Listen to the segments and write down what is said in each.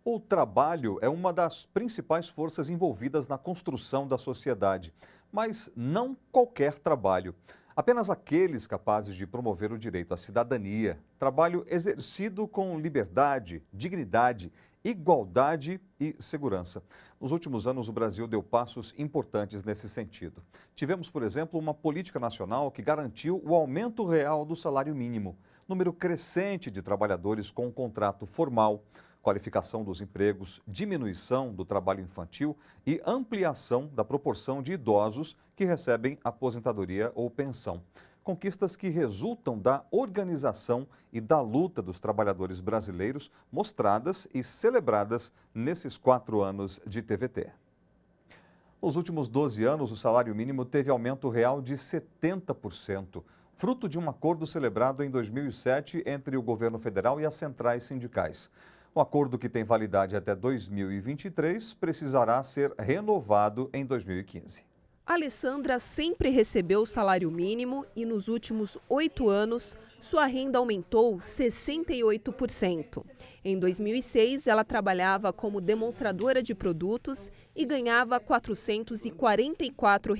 O trabalho é uma das principais forças envolvidas na construção da sociedade, mas não qualquer trabalho. Apenas aqueles capazes de promover o direito à cidadania, trabalho exercido com liberdade, dignidade, igualdade e segurança. Nos últimos anos, o Brasil deu passos importantes nesse sentido. Tivemos, por exemplo, uma política nacional que garantiu o aumento real do salário mínimo, número crescente de trabalhadores com contrato formal, qualificação dos empregos, diminuição do trabalho infantil e ampliação da proporção de idosos que recebem aposentadoria ou pensão. Conquistas que resultam da organização e da luta dos trabalhadores brasileiros, mostradas e celebradas nesses 4 anos de TVT. Nos últimos 12 anos, o salário mínimo teve aumento real de 70%, fruto de um acordo celebrado em 2007 entre o governo federal e as centrais sindicais. O acordo, que tem validade até 2023, precisará ser renovado em 2015. A Alessandra sempre recebeu o salário mínimo e nos últimos 8 anos, sua renda aumentou 68%. Em 2006, ela trabalhava como demonstradora de produtos e ganhava R$ 444.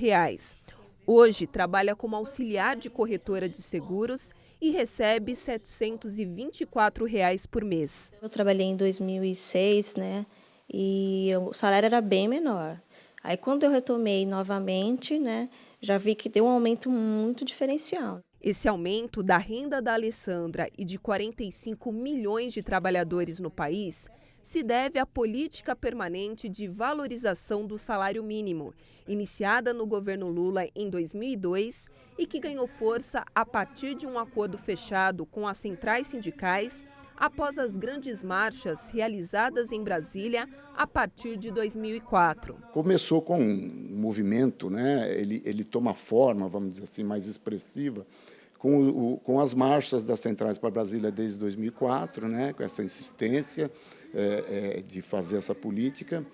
Hoje, trabalha como auxiliar de corretora de seguros e recebe R$ 724 por mês. Eu trabalhei em 2006, né, e o salário era bem menor. Aí, quando eu retomei novamente, né, já vi que deu um aumento muito diferencial. Esse aumento da renda da Alessandra e de 45 milhões de trabalhadores no país se deve à política permanente de valorização do salário mínimo, iniciada no governo Lula em 2002 e que ganhou força a partir de um acordo fechado com as centrais sindicais após as grandes marchas realizadas em Brasília a partir de 2004. Começou com um movimento, né? Ele toma forma, vamos dizer assim, mais expressiva, com as marchas das centrais para Brasília desde 2004, né? Com essa insistência de fazer essa política.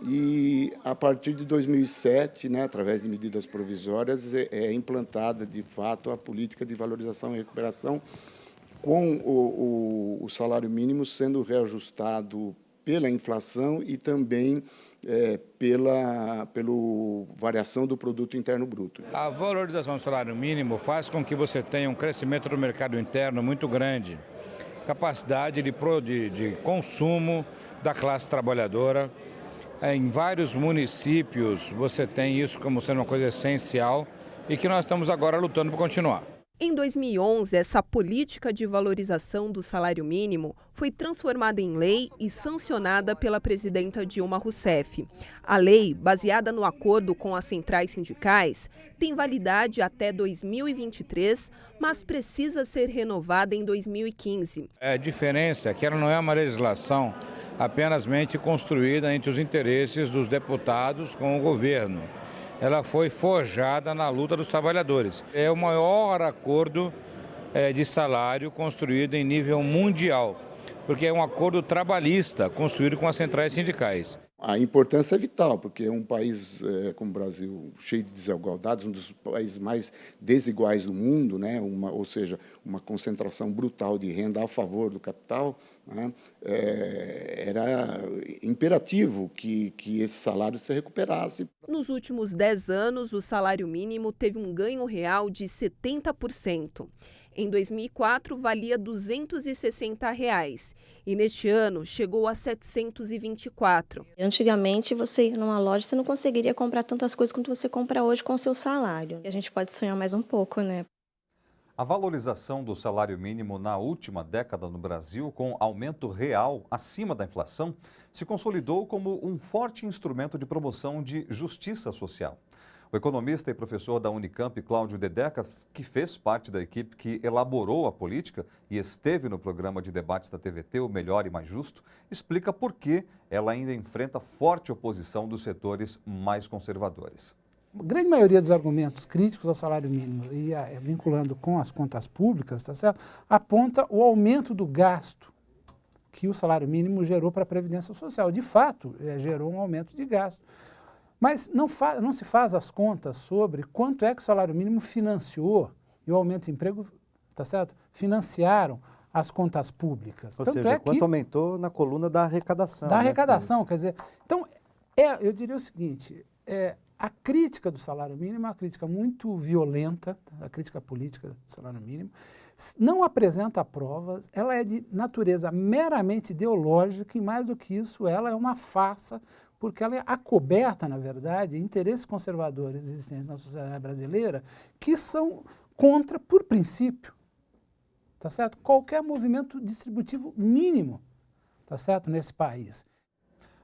E, a partir de 2007, né, através de medidas provisórias, é implantada, de fato, a política de valorização e recuperação, com o salário mínimo sendo reajustado pela inflação e também pela variação do produto interno bruto. A valorização do salário mínimo faz com que você tenha um crescimento do mercado interno muito grande, capacidade de consumo da classe trabalhadora. Em vários municípios você tem isso como sendo uma coisa essencial e que nós estamos agora lutando para continuar. Em 2011, essa política de valorização do salário mínimo foi transformada em lei e sancionada pela presidenta Dilma Rousseff. A lei, baseada no acordo com as centrais sindicais, tem validade até 2023, mas precisa ser renovada em 2015. A diferença é que ela não é uma legislação apenas construída entre os interesses dos deputados com o governo. Ela foi forjada na luta dos trabalhadores. É o maior acordo de salário construído em nível mundial, porque é um acordo trabalhista construído com as centrais sindicais. A importância é vital, porque é um país como o Brasil, cheio de desigualdades, um dos países mais desiguais do mundo, né? Ou seja, uma concentração brutal de renda a favor do capital, né? Era imperativo que esse salário se recuperasse. Nos últimos 10 anos, o salário mínimo teve um ganho real de 70%. Em 2004, valia R$ 260 e neste ano chegou a 724. Antigamente, você ia numa loja, você não conseguiria comprar tantas coisas quanto você compra hoje com o seu salário. E a gente pode sonhar mais um pouco, né? A valorização do salário mínimo na última década no Brasil, com aumento real acima da inflação, se consolidou como um forte instrumento de promoção de justiça social. O economista e professor da Unicamp, Cláudio Dedeca, que fez parte da equipe que elaborou a política e esteve no programa de debates da TVT, O Melhor e Mais Justo, explica por que ela ainda enfrenta forte oposição dos setores mais conservadores. A grande maioria dos argumentos críticos ao salário mínimo e vinculando com as contas públicas, tá certo, aponta o aumento do gasto que o salário mínimo gerou para a Previdência Social. De fato, gerou um aumento de gasto. Mas não se faz as contas sobre quanto é que o salário mínimo financiou e o aumento de emprego, tá certo? Financiaram as contas públicas. Ou Tanto seja, é que quanto aumentou na coluna da arrecadação. da né? arrecadação, quer dizer, então, eu diria o seguinte, a crítica do salário mínimo é uma crítica muito violenta, a crítica política do salário mínimo, não apresenta provas, ela é de natureza meramente ideológica e, mais do que isso, ela é uma farsa, porque ela é acoberta, na verdade, interesses conservadores existentes na sociedade brasileira que são contra, por princípio, tá certo? Qualquer movimento distributivo mínimo, tá certo, nesse país.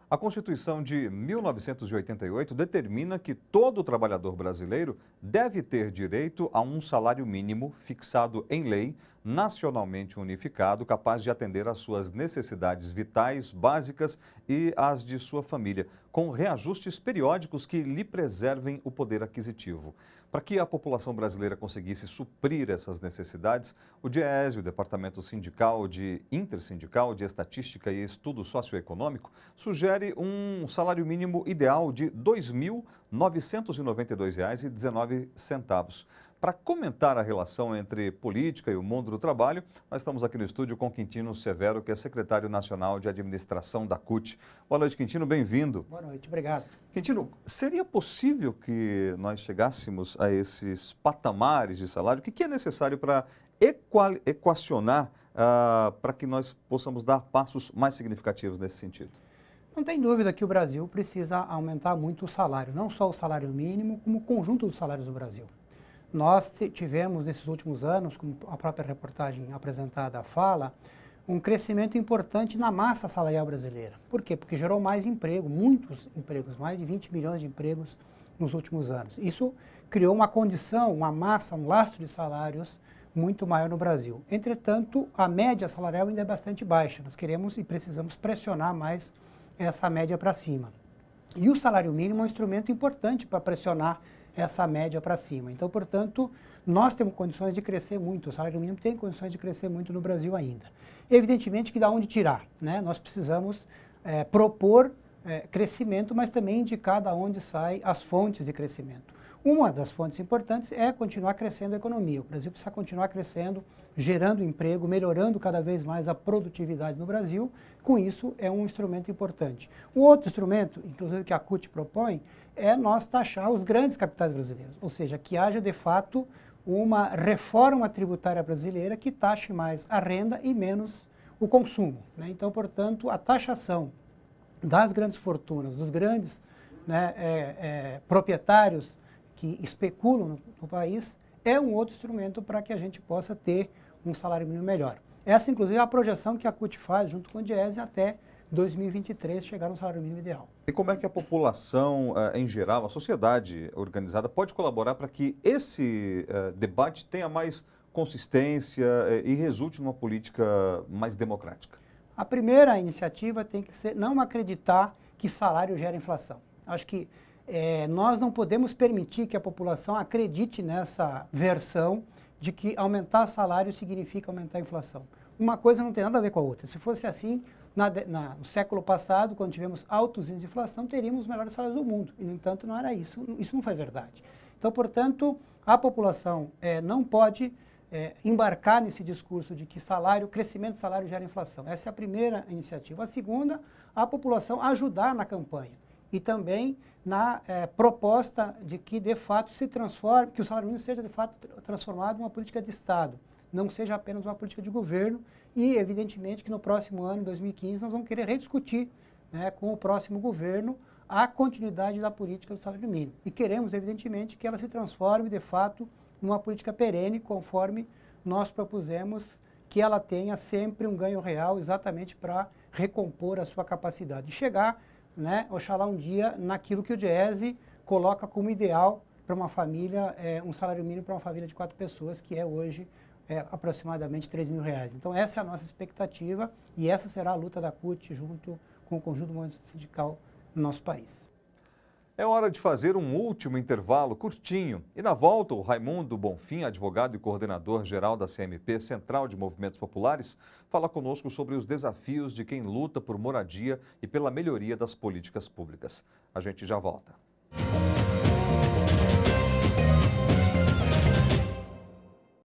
A Constituição de 1988 determina que todo trabalhador brasileiro deve ter direito a um salário mínimo fixado em lei, nacionalmente unificado, capaz de atender às suas necessidades vitais, básicas e às de sua família, com reajustes periódicos que lhe preservem o poder aquisitivo. Para que a população brasileira conseguisse suprir essas necessidades, o DIEESE, o Departamento Intersindical de Estatística e Estudo Socioeconômico, sugere um salário mínimo ideal de R$ 2.992,19. Para comentar a relação entre política e o mundo do trabalho, nós estamos aqui no estúdio com Quintino Severo, que é secretário nacional de administração da CUT. Boa noite, Quintino, bem-vindo. Boa noite, obrigado. Quintino, seria possível que nós chegássemos a esses patamares de salário? O que é necessário para equacionar, para que nós possamos dar passos mais significativos nesse sentido? Não tem dúvida que o Brasil precisa aumentar muito o salário, não só o salário mínimo, como o conjunto dos salários do Brasil. Nós tivemos, nesses últimos anos, como a própria reportagem apresentada fala, um crescimento importante na massa salarial brasileira. Por quê? Porque gerou mais emprego, muitos empregos, mais de 20 milhões de empregos nos últimos anos. Isso criou uma condição, uma massa, um lastro de salários muito maior no Brasil. Entretanto, a média salarial ainda é bastante baixa. Nós queremos e precisamos pressionar mais essa média para cima. E o salário mínimo é um instrumento importante para pressionar essa média para cima. Então, portanto, nós temos condições de crescer muito, o salário mínimo tem condições de crescer muito no Brasil ainda. Evidentemente que dá onde tirar, né? Nós precisamos propor crescimento, mas também indicar de onde saem as fontes de crescimento. Uma das fontes importantes é continuar crescendo a economia. O Brasil precisa continuar crescendo, gerando emprego, melhorando cada vez mais a produtividade no Brasil. Com isso, é um instrumento importante. O outro instrumento, inclusive que a CUT propõe, é nós taxar os grandes capitais brasileiros. Ou seja, que haja, de fato, uma reforma tributária brasileira que taxe mais a renda e menos o consumo, né? Então, portanto, a taxação das grandes fortunas, dos grandes proprietários que especulam no país, é um outro instrumento para que a gente possa ter um salário mínimo melhor. Essa, inclusive, é a projeção que a CUT faz, junto com o DIEESE, até 2023 chegar no salário mínimo ideal. E como é que a população, em geral, a sociedade organizada, pode colaborar para que esse debate tenha mais consistência e resulte numa política mais democrática? A primeira iniciativa tem que ser não acreditar que salário gera inflação. Acho que nós não podemos permitir que a população acredite nessa versão de que aumentar salário significa aumentar a inflação. Uma coisa não tem nada a ver com a outra. Se fosse assim, no século passado, quando tivemos altos índices de inflação, teríamos os melhores salários do mundo. E, no entanto, não era isso. Isso não foi verdade. Então, portanto, a população não pode embarcar nesse discurso de que crescimento de salário gera inflação. Essa é a primeira iniciativa. A segunda, a população ajudar na campanha e também na proposta de que, de fato, que o salário mínimo seja, de fato, transformado em uma política de Estado, não seja apenas uma política de governo. E, evidentemente, que no próximo ano, 2015, nós vamos querer rediscutir, né, com o próximo governo a continuidade da política do salário mínimo. E queremos, evidentemente, que ela se transforme, de fato, numa política perene, conforme nós propusemos que ela tenha sempre um ganho real, exatamente para recompor a sua capacidade. E chegar, né, oxalá um dia, naquilo que o DIEESE coloca como ideal para uma família, um salário mínimo para uma família de 4 pessoas, que é hoje aproximadamente R$ 3.000. Então, essa é a nossa expectativa e essa será a luta da CUT junto com o conjunto do movimento sindical no nosso país. É hora de fazer um último intervalo curtinho. E na volta, o Raimundo Bonfim, advogado e coordenador geral da CMP, Central de Movimentos Populares, fala conosco sobre os desafios de quem luta por moradia e pela melhoria das políticas públicas. A gente já volta.